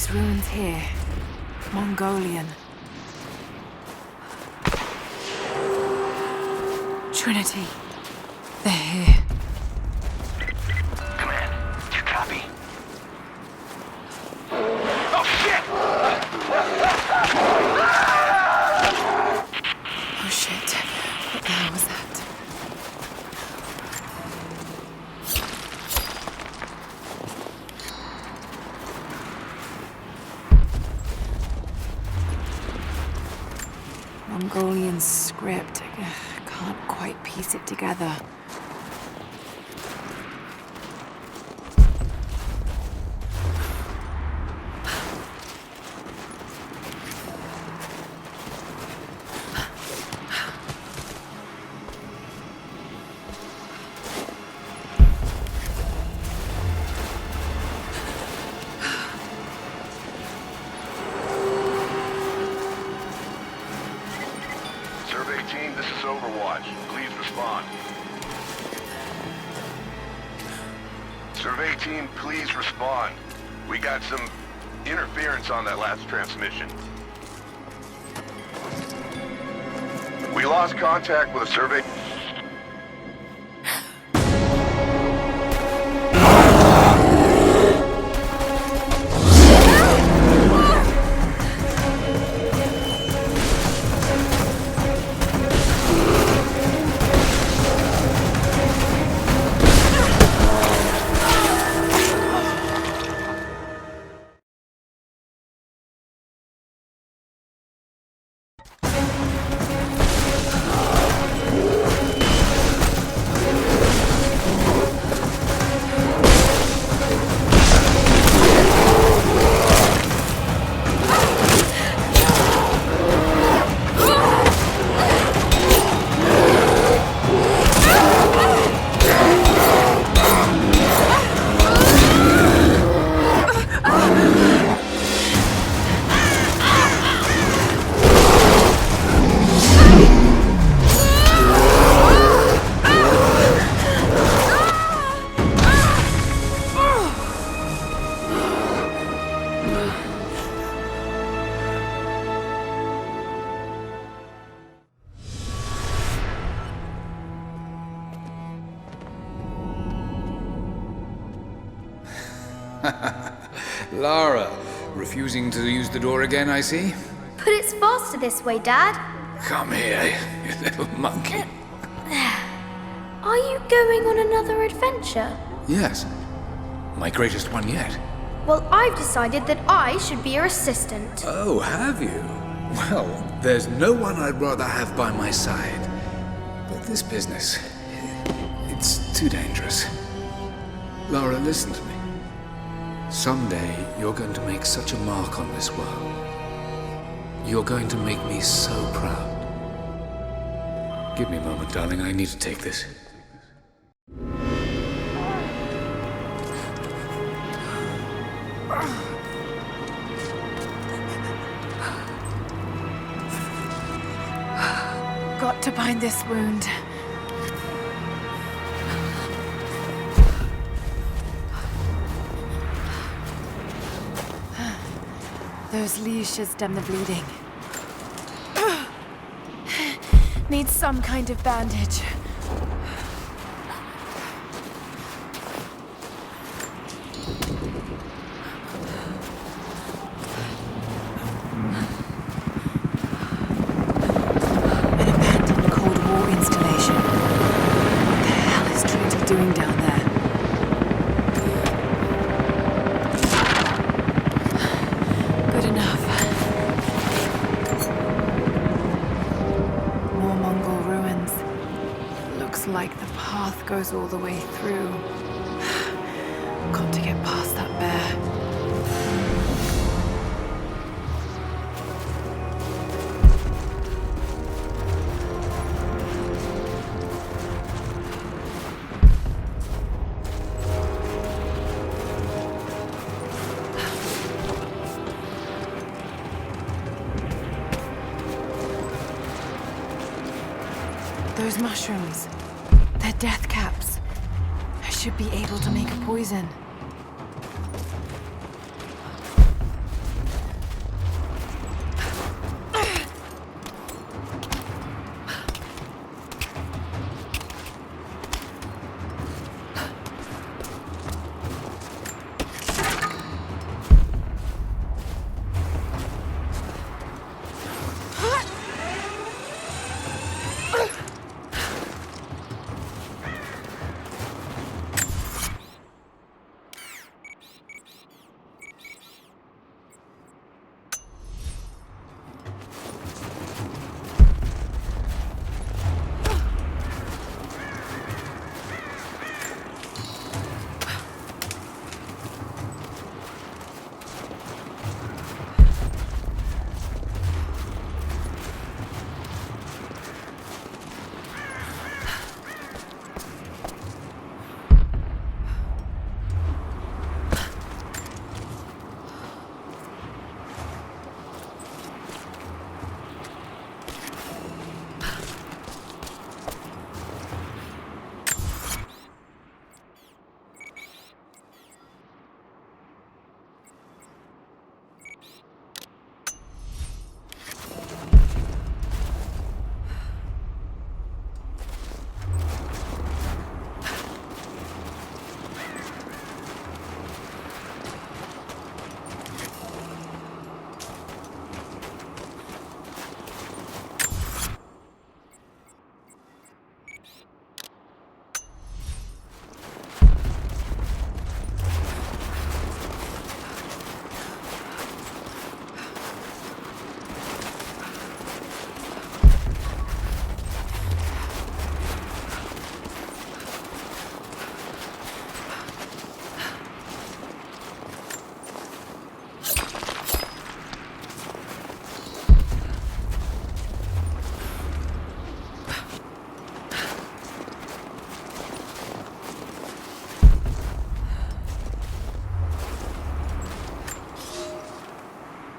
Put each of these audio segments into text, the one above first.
These ruins here. Mongolian. Trinity. They're here. Command, do you copy? Oh, shit! Oh shit. What the hell was that? Mongolian script. I can't quite piece it together. Survey team, this is Overwatch. Please respond. Survey team, please respond. We got some interference on that last transmission. We lost contact with a survey... Lara, refusing to use the door again, I see? But it's faster this way, Dad. Come here, you little monkey. Are you going on another adventure? Yes, my greatest one yet. Well, I've decided that I should be your assistant. Oh, have you? Well, there's no one I'd rather have by my side. But this business, it's too dangerous. Lara, listen to me. Someday, you're going to make such a mark on this world. You're going to make me so proud. Give me a moment, darling. I need to take this. Got to bind this wound. Those leashes stem the bleeding. Needs some kind of bandage. An abandoned Cold War installation. What the hell is Trinity doing down there? Good enough. More Mongol ruins. Looks like the path goes all the way through. Got to get past that bear. Those mushrooms, they're death caps. I should be able to make a poison.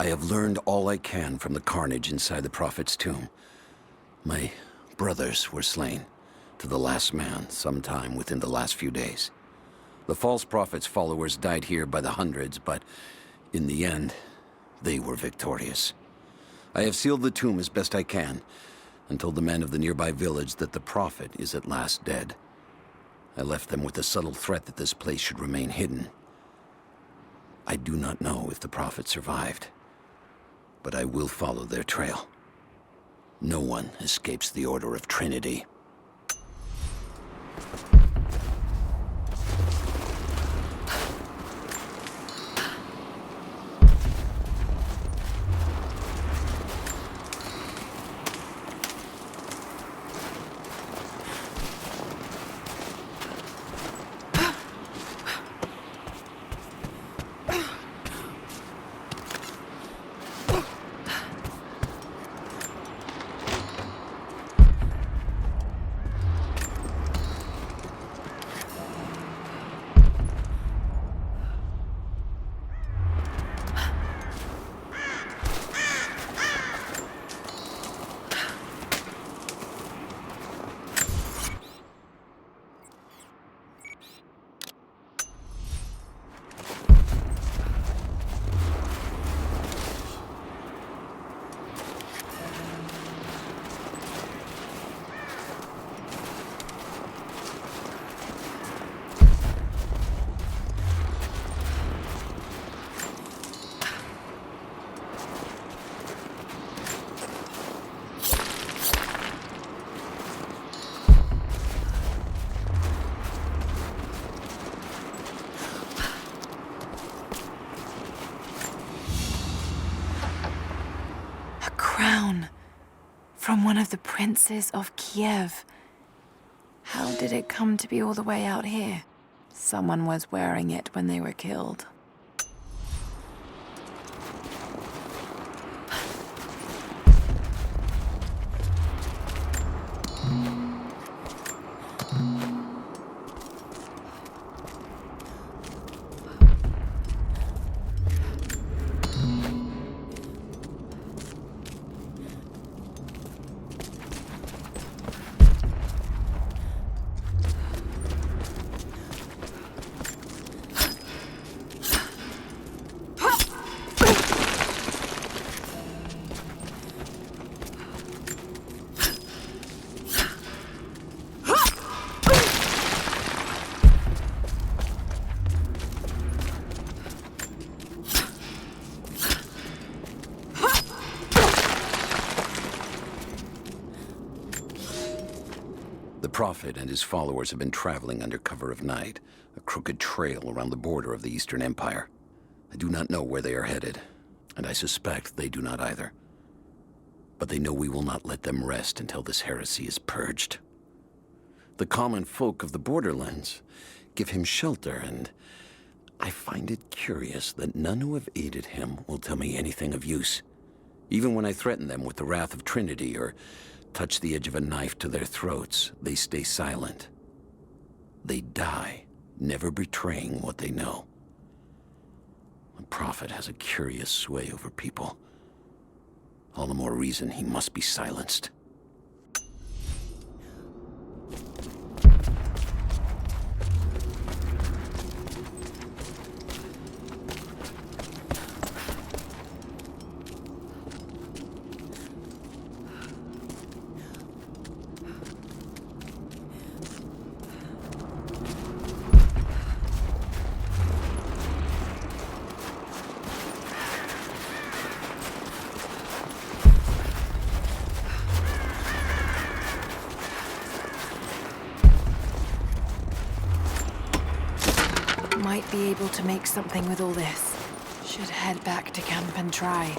I have learned all I can from the carnage inside the Prophet's tomb. My brothers were slain, to the last man, sometime within the last few days. The false Prophet's followers died here by the hundreds, but in the end, they were victorious. I have sealed the tomb as best I can, and told the men of the nearby village that the Prophet is at last dead. I left them with the subtle threat that this place should remain hidden. I do not know if the Prophet survived, but I will follow their trail. No one escapes the Order of Trinity. Crown from one of the princes of Kiev. How did it come to be all the way out here? Someone was wearing it when they were killed. The Prophet and his followers have been traveling under cover of night, a crooked trail around the border of the Eastern Empire. I do not know where they are headed, and I suspect they do not either. But they know we will not let them rest until this heresy is purged. The common folk of the borderlands give him shelter, and I find it curious that none who have aided him will tell me anything of use. Even when I threaten them with the wrath of Trinity or touch the edge of a knife to their throats, they stay silent. They die, never betraying what they know. The Prophet has a curious sway over people. All the more reason he must be silenced. Might be able to make something with all this. Should head back to camp and try.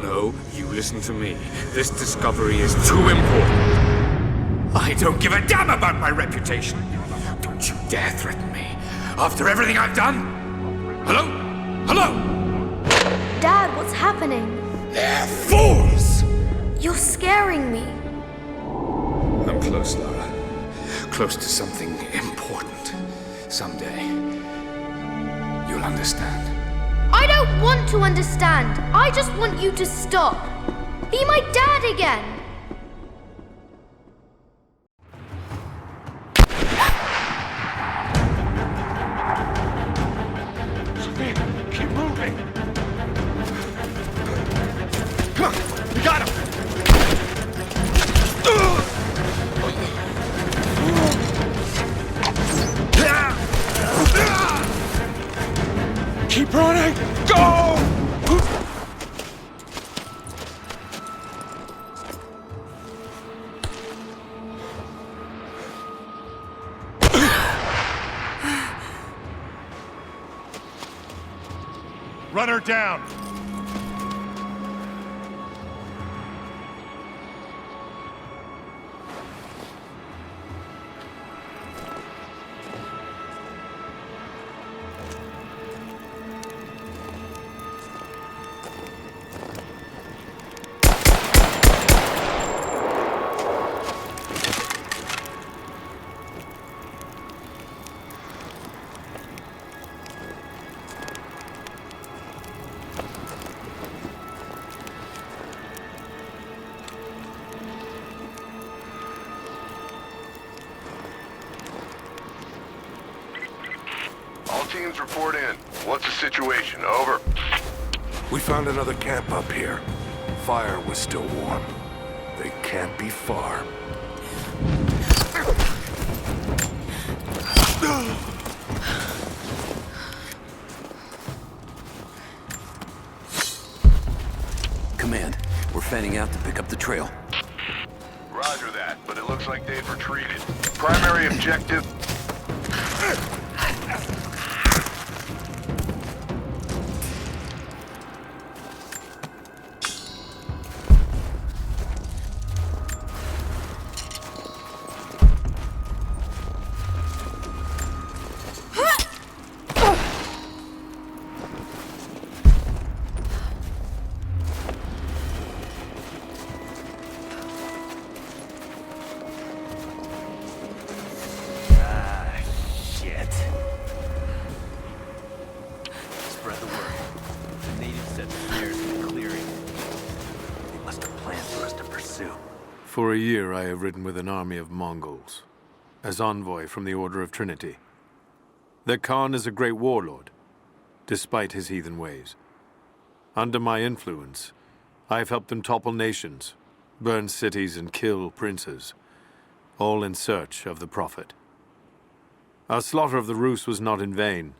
No, you listen to me. This discovery is too important. I don't give a damn about my reputation. Don't you dare threaten me. After everything I've done? Hello? Hello? Dad, what's happening? They're fools! You're scaring me. I'm close, Lara. Close to something important. Someday, you'll understand. I don't want to understand. I just want you to stop. Be my dad again. Sabine, keep moving. Come on, we got him. Keep running! Go! Run her down! All teams report in. What's the situation? Over. We found another camp up here. Fire was still warm. They can't be far. Command, we're fanning out to pick up the trail. Roger that, but it looks like they've retreated. Primary objective... Spread the word. The natives set snares in the clearing. They must have planned for us to pursue. For a year I have ridden with an army of Mongols, as envoy from the Order of Trinity. Their Khan is a great warlord, despite his heathen ways. Under my influence, I have helped them topple nations, burn cities and kill princes, all in search of the Prophet. Our slaughter of the Rus was not in vain,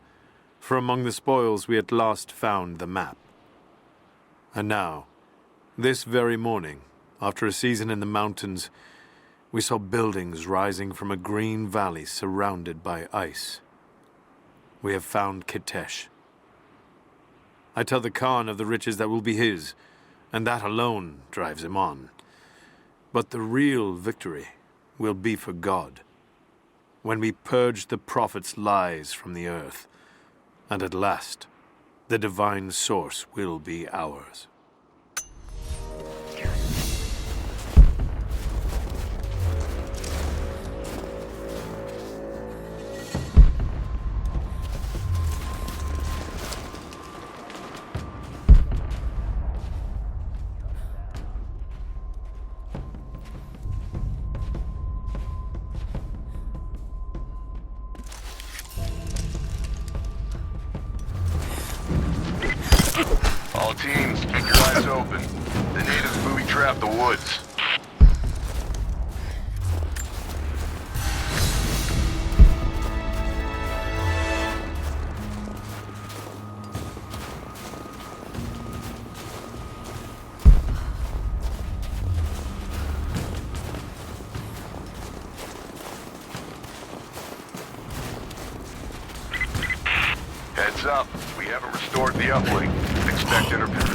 for among the spoils we at last found the map. And now, this very morning, after a season in the mountains, we saw buildings rising from a green valley surrounded by ice. We have found Kitezh. I tell the Khan of the riches that will be his, and that alone drives him on. But the real victory will be for God, when we purge the Prophet's lies from the earth, and at last, the divine source will be ours. All teams, keep your eyes open. The natives booby-trap the woods. Heads up, we haven't restored the uplink. Expect interference.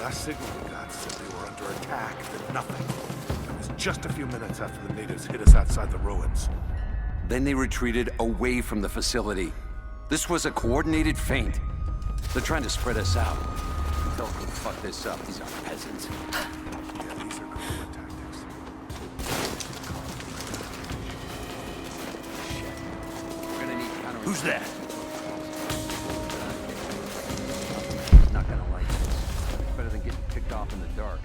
Last signal we got said they were under attack, then nothing. It was just a few minutes after the natives hit us outside the ruins. Then they retreated away from the facility. This was a coordinated feint. They're trying to spread us out. They'll fuck this up. These are peasants. Yeah, these are guerrilla tactics. We're gonna need counter. Who's that? Not gonna like this. Better than getting picked off in the dark.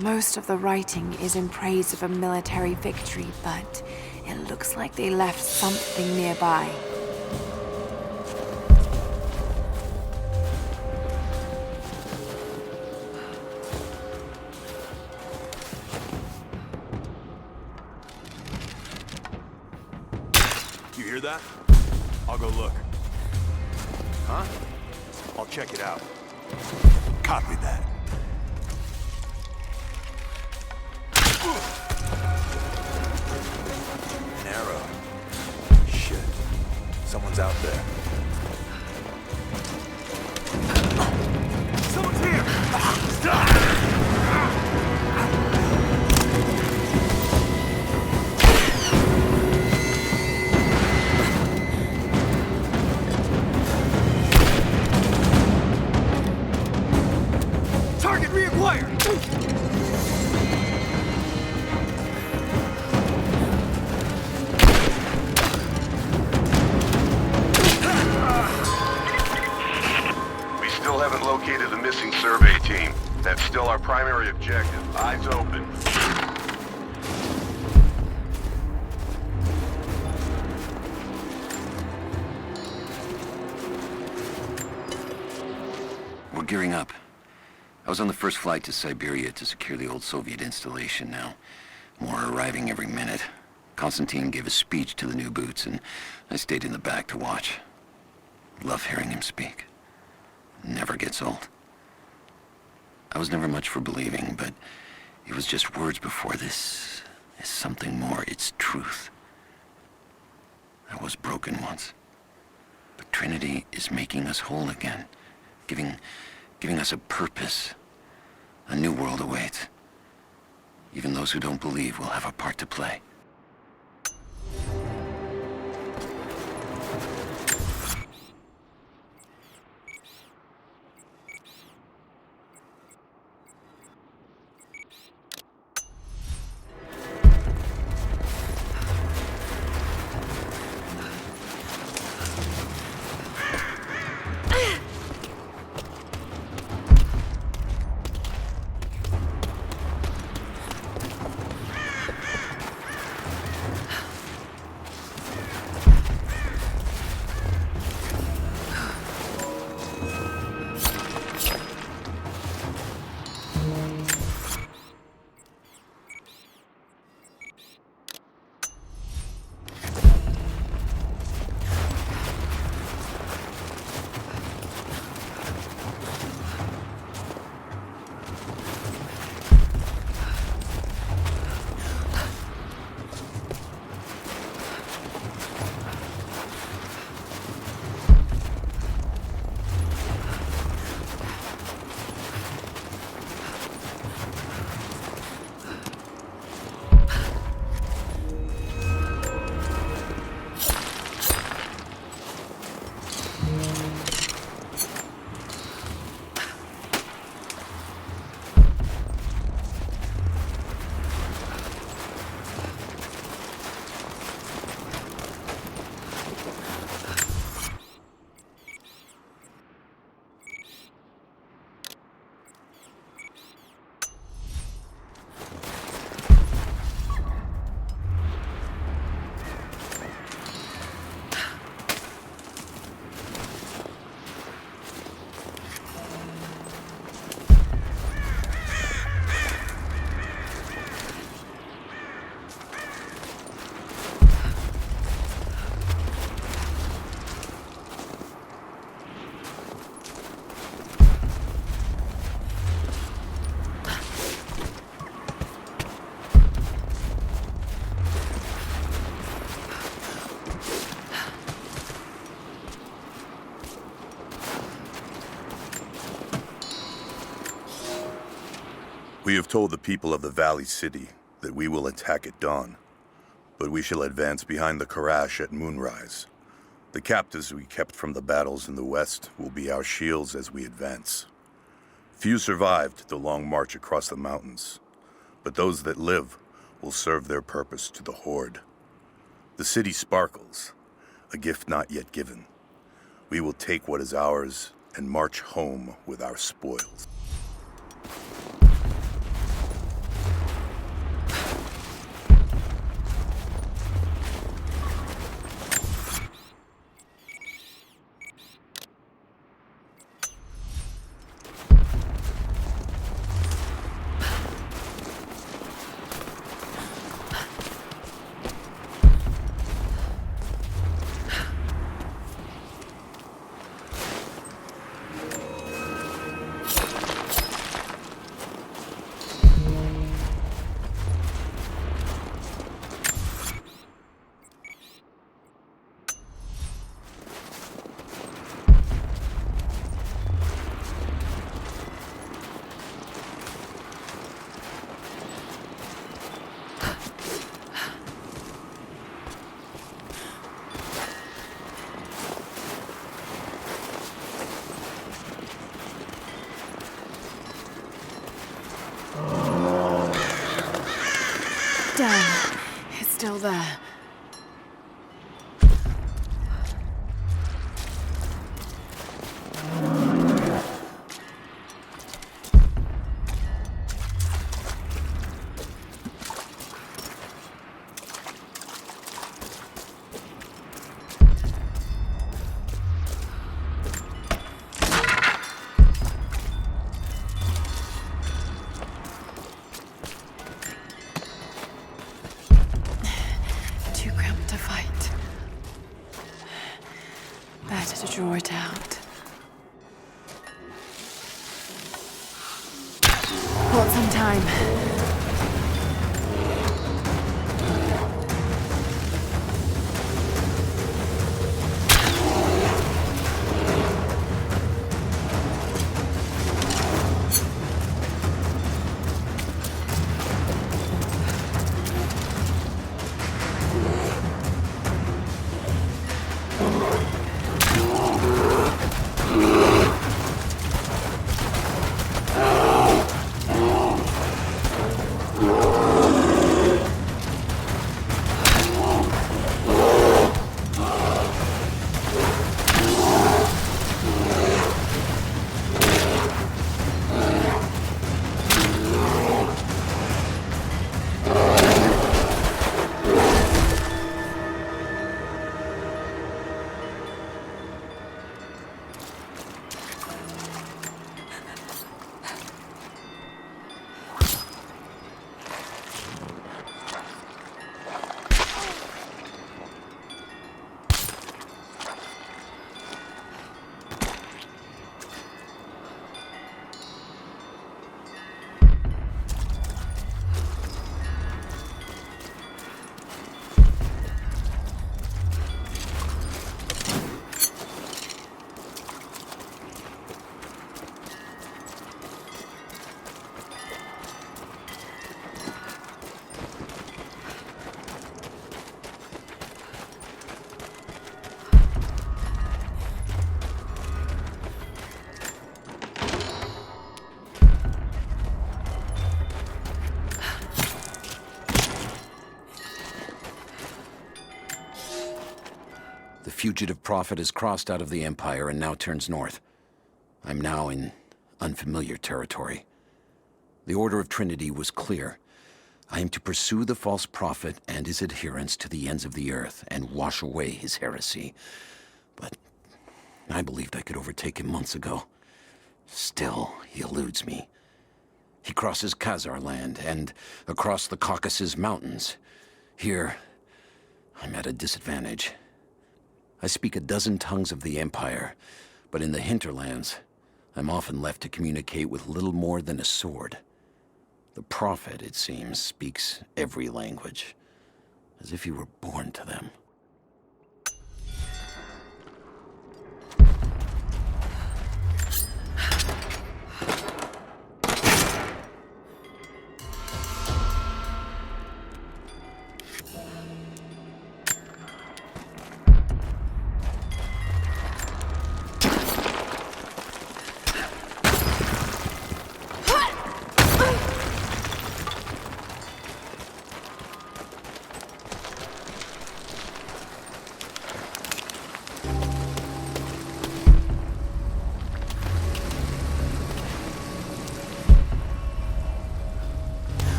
Most of the writing is in praise of a military victory, but it looks like they left something nearby. You hear that? I'll go look. Huh? I'll check it out. Copy that. An arrow. Shit. Someone's out there. Someone's here! Stop! Target reacquired! Still haven't located the missing survey team. That's still our primary objective. Eyes open. We're gearing up. I was on the first flight to Siberia to secure the old Soviet installation now. More are arriving every minute. Konstantin gave a speech to the new boots, and I stayed in the back to watch. Love hearing him speak. Never gets old. I was never much for believing, but it was just words before. This is something more. It's truth. I was broken once. But Trinity is making us whole again. Giving us a purpose. A new world awaits. Even those who don't believe will have a part to play. We have told the people of the Valley City that we will attack at dawn, but we shall advance behind the Karash at moonrise. The captives we kept from the battles in the west will be our shields as we advance. Few survived the long march across the mountains, but those that live will serve their purpose to the Horde. The city sparkles, a gift not yet given. We will take what is ours and march home with our spoils. Damn, it's still there. Too cramped to fight. Better to draw it out. Bought some time. The fugitive prophet has crossed out of the Empire and now turns north. I'm now in unfamiliar territory. The Order of Trinity was clear. I am to pursue the false prophet and his adherents to the ends of the earth and wash away his heresy. But I believed I could overtake him months ago. Still, he eludes me. He crosses Khazar land and across the Caucasus Mountains. Here, I'm at a disadvantage. I speak a dozen tongues of the Empire, but in the hinterlands, I'm often left to communicate with little more than a sword. The Prophet, it seems, speaks every language, as if he were born to them.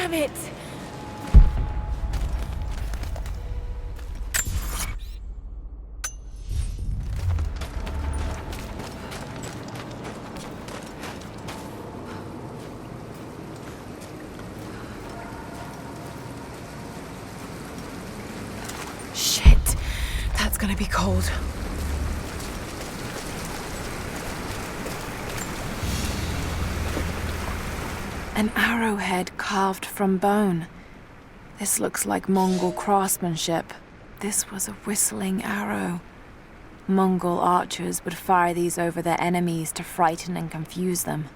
Damn it! Shit, that's gonna be cold. An arrowhead carved from bone. This looks like Mongol craftsmanship. This was a whistling arrow. Mongol archers would fire these over their enemies to frighten and confuse them.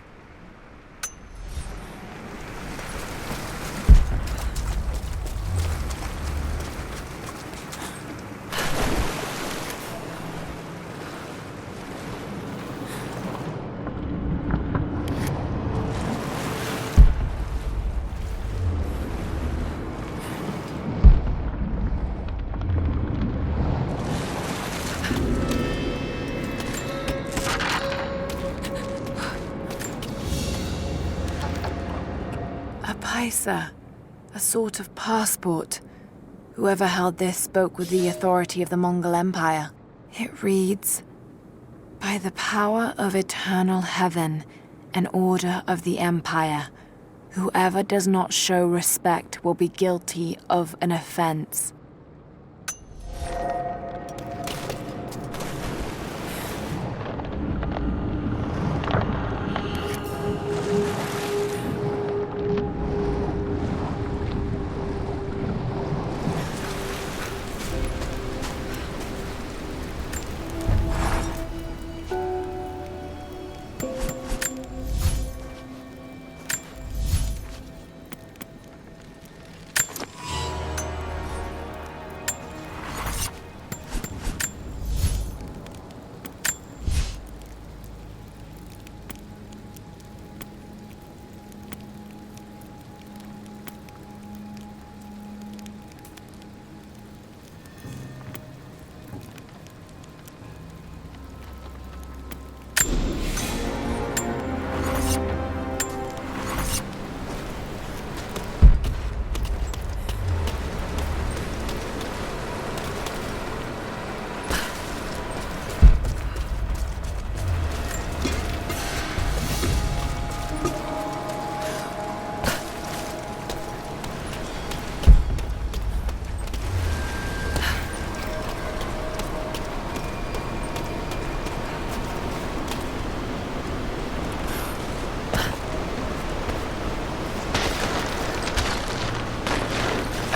Paisa, a sort of passport. Whoever held this spoke with the authority of the Mongol Empire. It reads, "By the power of eternal heaven and order of the Empire, whoever does not show respect will be guilty of an offense."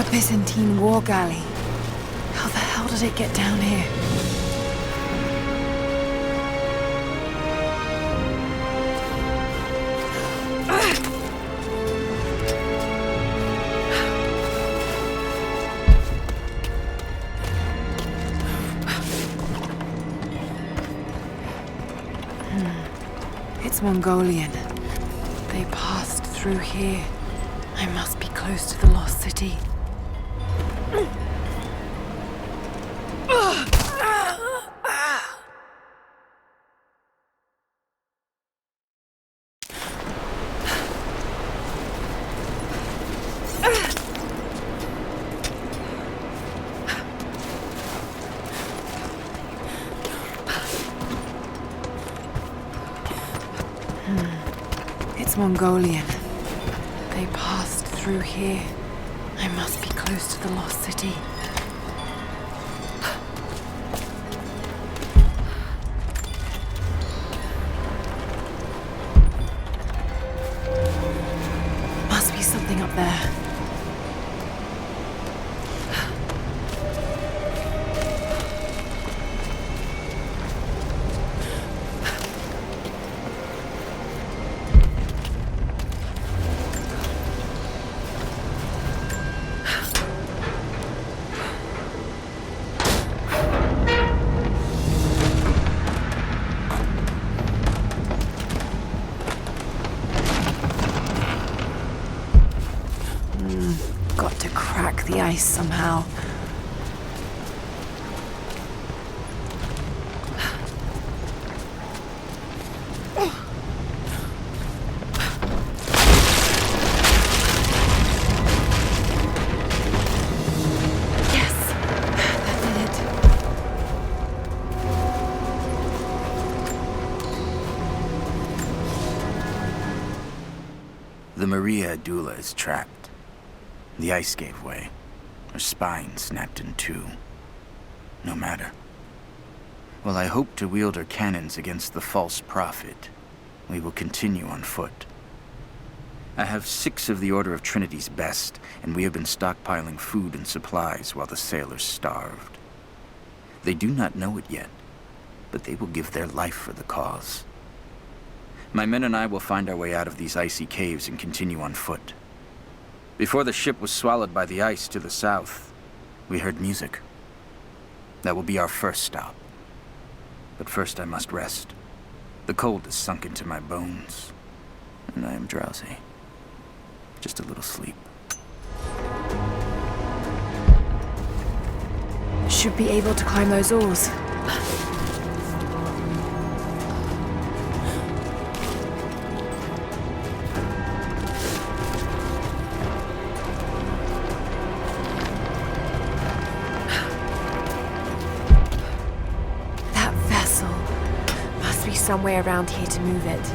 A Byzantine war galley. How the hell did it get down here? It's Mongolian. They passed through here. I must be close to the lost city. It's Mongolian. They passed through here. I must be close to the lost city. Must be something up there. Got to crack the ice somehow. Maria Adula is trapped. The ice gave way. Her spine snapped in two. No matter. While I hope to wield her cannons against the false prophet, we will continue on foot. I have 6 of the Order of Trinity's best, and we have been stockpiling food and supplies while the sailors starved. They do not know it yet, but they will give their life for the cause. My men and I will find our way out of these icy caves and continue on foot. Before the ship was swallowed by the ice to the south, we heard music. That will be our first stop. But first I must rest. The cold has sunk into my bones, and I am drowsy. Just a little sleep. Should be able to climb those oars. That vessel must be somewhere around here to move it.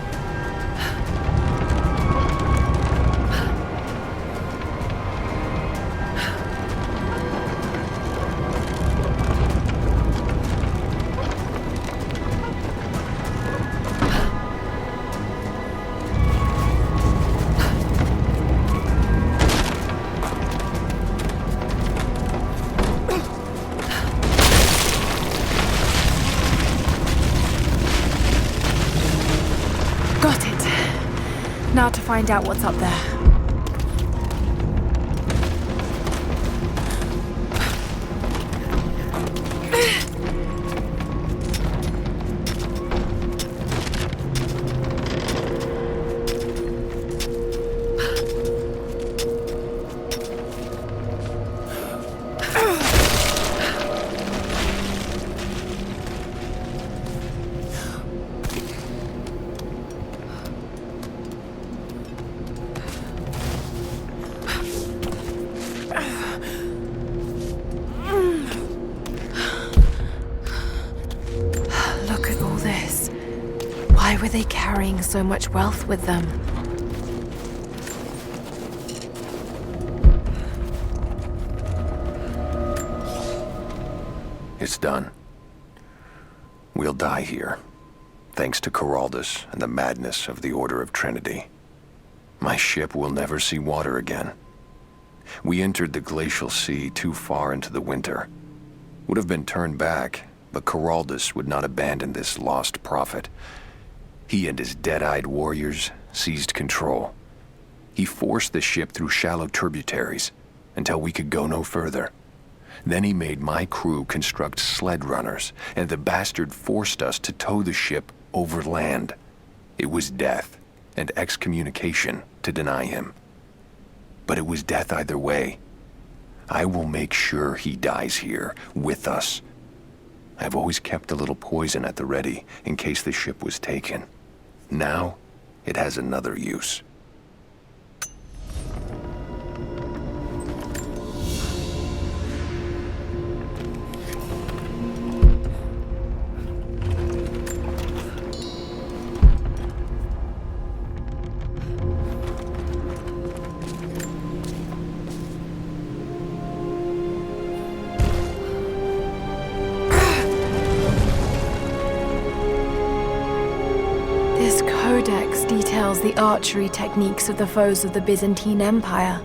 Now to find out what's up there. Why were they carrying so much wealth with them? It's done. We'll die here, thanks to Coraldus and the madness of the Order of Trinity. My ship will never see water again. We entered the glacial sea too far into the winter. Would have been turned back, but Coraldus would not abandon this lost prophet. He and his dead-eyed warriors seized control. He forced the ship through shallow tributaries until we could go no further. Then he made my crew construct sled runners, and the bastard forced us to tow the ship over land. It was death and excommunication to deny him. But it was death either way. I will make sure he dies here, with us. I've always kept a little poison at the ready in case the ship was taken. Now, it has another use. This codex details the archery techniques of the foes of the Byzantine Empire.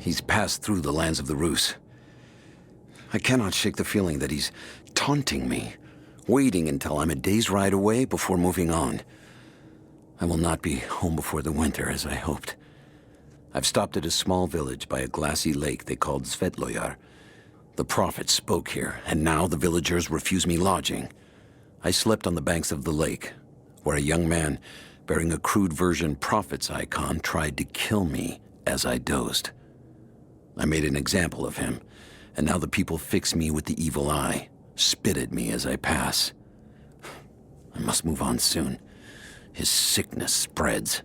He's passed through the lands of the Rus. I cannot shake the feeling that he's taunting me, waiting until I'm a day's ride away before moving on. I will not be home before the winter, as I hoped. I've stopped at a small village by a glassy lake they called Svetloyar. The prophet spoke here, and now the villagers refuse me lodging. I slept on the banks of the lake, where a young man bearing a crude version prophet's icon tried to kill me as I dozed. I made an example of him, and now the people fix me with the evil eye, spit at me as I pass. I must move on soon. His sickness spreads.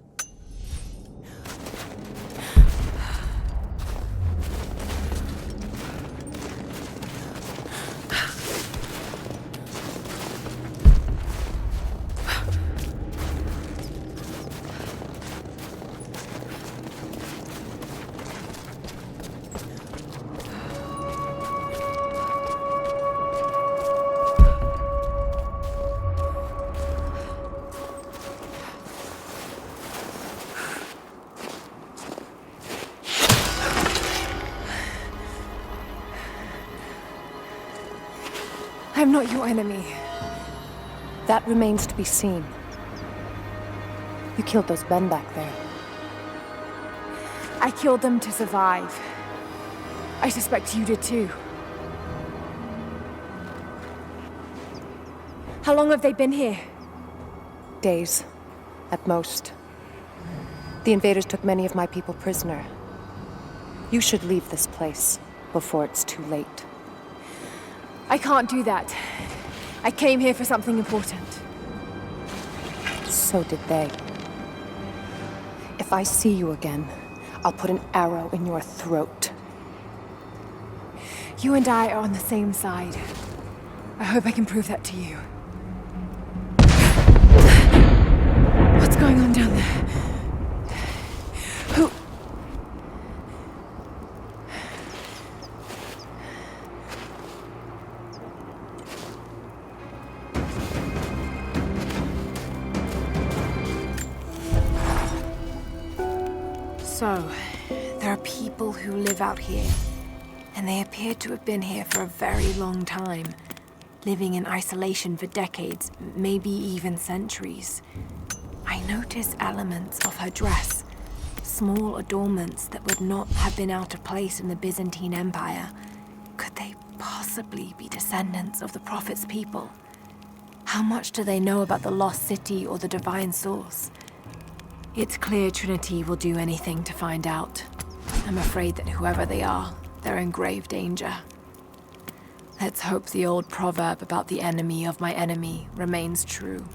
I'm not your enemy. That remains to be seen. You killed those men back there. I killed them to survive. I suspect you did too. How long have they been here? Days, at most. The invaders took many of my people prisoner. You should leave this place before it's too late. I can't do that. I came here for something important. So did they. If I see you again, I'll put an arrow in your throat. You and I are on the same side. I hope I can prove that to you. What's going on down there? Who? So, there are people who live out here, and they appear to have been here for a very long time, living in isolation for decades, maybe even centuries. I notice elements of her dress, small adornments that would not have been out of place in the Byzantine Empire. Could they possibly be descendants of the Prophet's people? How much do they know about the lost city or the divine source? It's clear Trinity will do anything to find out. I'm afraid that whoever they are, they're in grave danger. Let's hope the old proverb about the enemy of my enemy remains true.